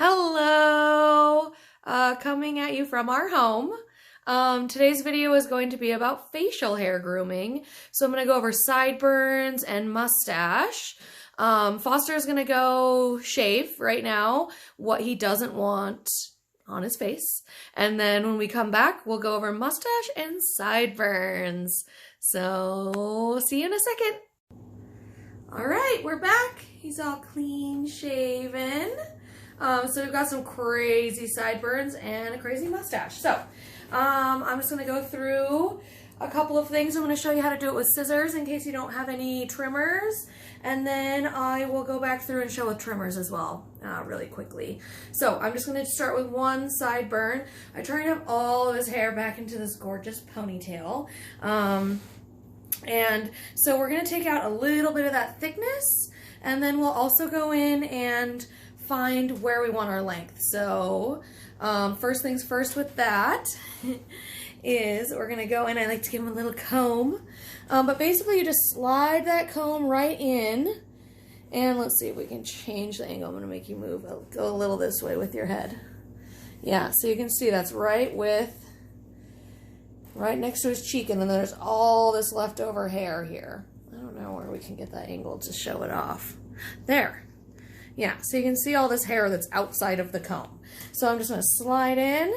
Hello! Coming at you from our home. Today's video is going to be about facial hair grooming. So I'm going to go over sideburns and mustache. Foster is going to go shave right now what he doesn't want on his face. And then when we come back, we'll go over mustache and sideburns. So see you in a second. All right, we're back. He's all clean shaven. So we've got some crazy sideburns and a crazy mustache. So I'm just going to go through a couple of things. I'm going to show you how to do it with scissors in case you don't have any trimmers. And then I will go back through and show with trimmers as well really quickly. So I'm just going to start with one sideburn. I try and have all of his hair back into this gorgeous ponytail. And so we're going to take out a little bit of that thickness, and then we'll also go in and find where we want our length. So first things first with that is we're going to go in. I like to give him a little comb, but basically you just slide that comb right in, and let's see if we can change the angle. I'm going to make you move. I'll go a little this way with your head. Yeah, so you can see that's right next to his cheek, and then there's all this leftover hair here. I don't know where we can get that angle to show it off. There. Yeah, so you can see all this hair that's outside of the comb. So I'm just going to slide in,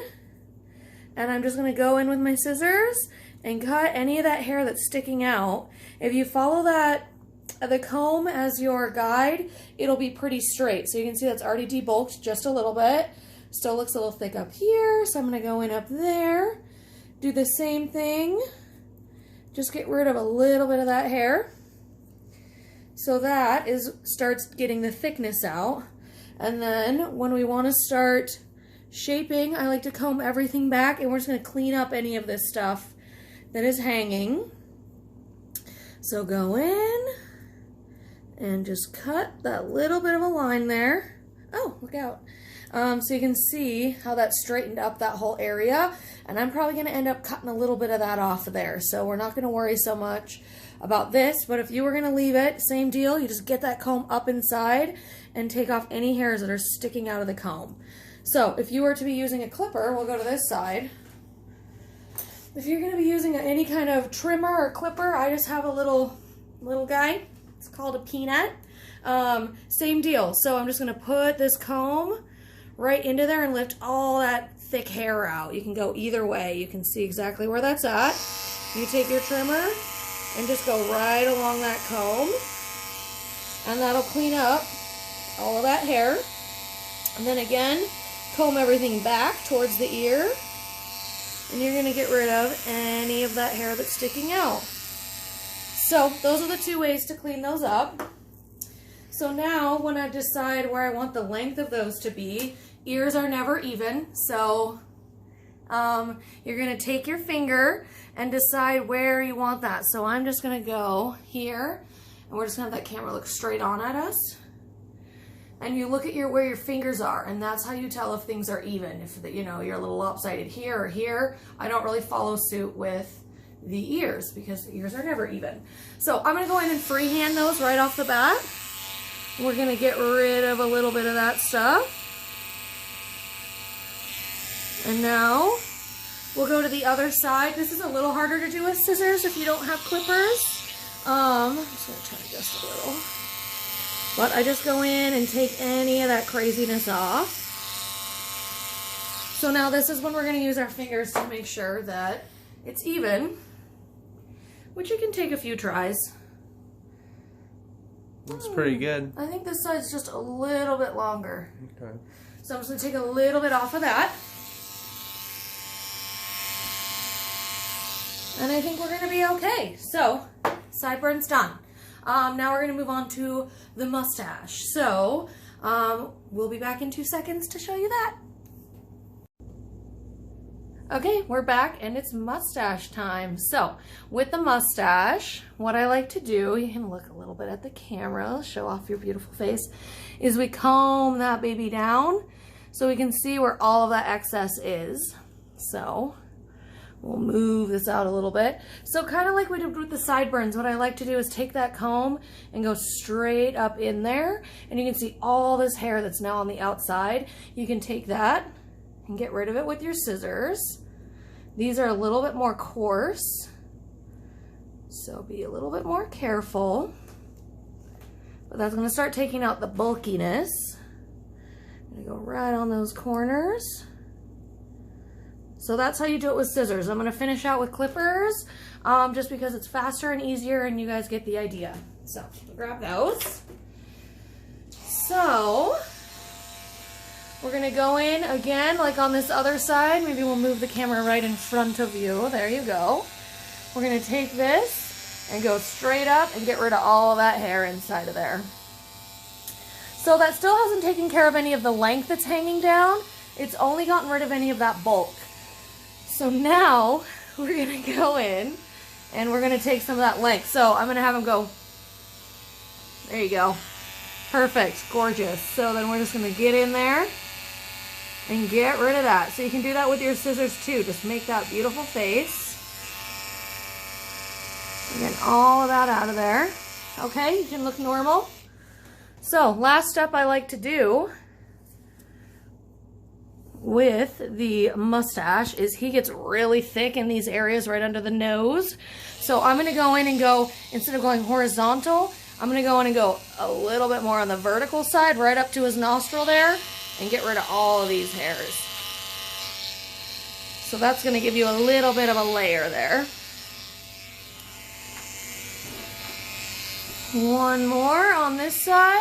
and I'm just going to go in with my scissors and cut any of that hair that's sticking out. If you follow the comb as your guide, it'll be pretty straight. So you can see that's already debulked just a little bit. Still looks a little thick up here, so I'm going to go in up there. Do the same thing. Just get rid of a little bit of that hair. So that starts getting the thickness out. And then when we want to start shaping, I like to comb everything back, and we're just going to clean up any of this stuff that is hanging. So go in and just cut that little bit of a line there. Oh, look out. So you can see how that straightened up that whole area, and I'm probably going to end up cutting a little bit of that off of there. So we're not going to worry so much about this, but if you were going to leave it, same deal. You just get that comb up inside and take off any hairs that are sticking out of the comb. So if you were to be using a clipper, we'll go to this side. If you're going to be using any kind of trimmer or clipper, I just have a little guy. It's called a peanut. Same deal. So I'm just going to put this comb right into there and lift all that thick hair out. You can go either way. You can see exactly where that's at. You take your trimmer and just go right along that comb, and that'll clean up all of that hair. And then again, comb everything back towards the ear, and you're going to get rid of any of that hair that's sticking out. So those are the two ways to clean those up. So now when I decide where I want the length of those to be, ears are never even. So you're going to take your finger and decide where you want that. So I'm just going to go here, and we're just going to have that camera look straight on at us. And you look at where your fingers are, and that's how you tell if things are even. If you're a little lopsided here or here. I don't really follow suit with the ears because the ears are never even. So I'm going to go in and freehand those right off the bat. We're going to get rid of a little bit of that stuff. And now we'll go to the other side. This is a little harder to do with scissors if you don't have clippers. I'm just going to try just a little. But I just go in and take any of that craziness off. So now this is when we're going to use our fingers to make sure that it's even, which you can take a few tries. Looks pretty good. I think this side's just a little bit longer. Okay. So I'm just going to take a little bit off of that. And I think we're going to be okay. So, sideburns done. Now we're going to move on to the mustache. So, we'll be back in 2 seconds to show you that. Okay, we're back and it's mustache time. So with the mustache, what I like to do, you can look a little bit at the camera, show off your beautiful face, is we comb that baby down so we can see where all of that excess is. So We'll move this out a little bit. So kind of like we did with the sideburns, what I like to do is take that comb and go straight up in there. And you can see all this hair that's now on the outside. You can take that and get rid of it with your scissors. These are a little bit more coarse, so be a little bit more careful. But that's gonna start taking out the bulkiness. I'm gonna go right on those corners. So that's how you do it with scissors. I'm gonna finish out with clippers, just because it's faster and easier and you guys get the idea. So grab those. So we're gonna go in again, like on this other side. Maybe we'll move the camera right in front of you. There you go. We're gonna take this and go straight up and get rid of all of that hair inside of there. So that still hasn't taken care of any of the length that's hanging down. It's only gotten rid of any of that bulk. So now we're gonna go in and we're gonna take some of that length. So I'm gonna have them go, there you go. Perfect, gorgeous. So then we're just gonna get in there and get rid of that. So you can do that with your scissors too. Just make that beautiful face. And get all of that out of there. Okay, you can look normal. So last step I like to do with the mustache is he gets really thick in these areas right under the nose. So I'm gonna go in and go, instead of going horizontal, I'm gonna go in and go a little bit more on the vertical side, right up to his nostril there, and get rid of all of these hairs. So that's gonna give you a little bit of a layer there. One more on this side.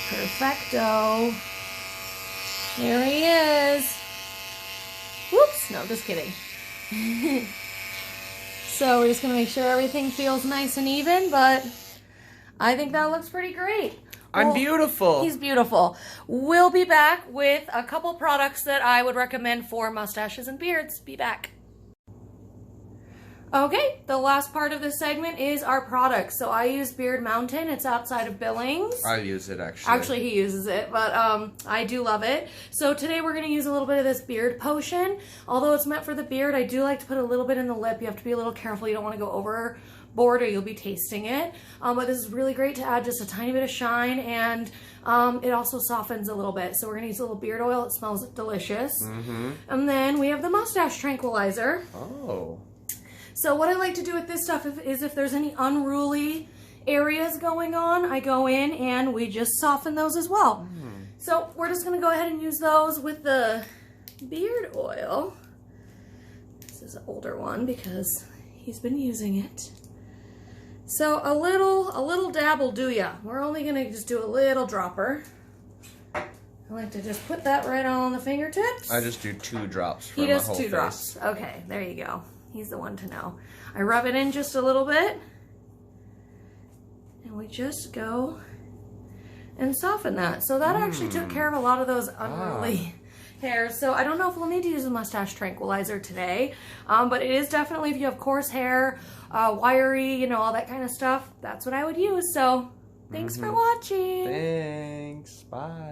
Perfecto. There he is. Whoops, no, just kidding. So we're just gonna make sure everything feels nice and even, but I think that looks pretty great. I'm beautiful. He's beautiful. We'll be back with a couple products that I would recommend for mustaches and beards. Be back. Okay, the last part of this segment is our products. So I use Beard Mountain. It's outside of Billings. I use it actually. Actually, he uses it, but I do love it. So today we're going to use a little bit of this beard potion. Although it's meant for the beard, I do like to put a little bit in the lip. You have to be a little careful. You don't want to go overboard or you'll be tasting it. But this is really great to add just a tiny bit of shine, and it also softens a little bit. So we're going to use a little beard oil. It smells delicious. And then we have the mustache tranquilizer. Oh. So what I like to do with this stuff is if there's any unruly areas going on, I go in and we just soften those as well. So we're just going to go ahead and use those with the beard oil. This is an older one because he's been using it. So a little dab will do ya. We're only going to just do a little dropper. I like to just put that right on the fingertips. I just do 2 drops for my whole face. He does 2 face. drops. Okay, there you go. He's the one to know. I rub it in just a little bit. And we just go and soften that. So that actually took care of a lot of those unruly hairs. So I don't know if we'll need to use a mustache tranquilizer today. But it is definitely, if you have coarse hair, wiry, you know, all that kind of stuff, that's what I would use. So thanks for watching. Thanks. Bye.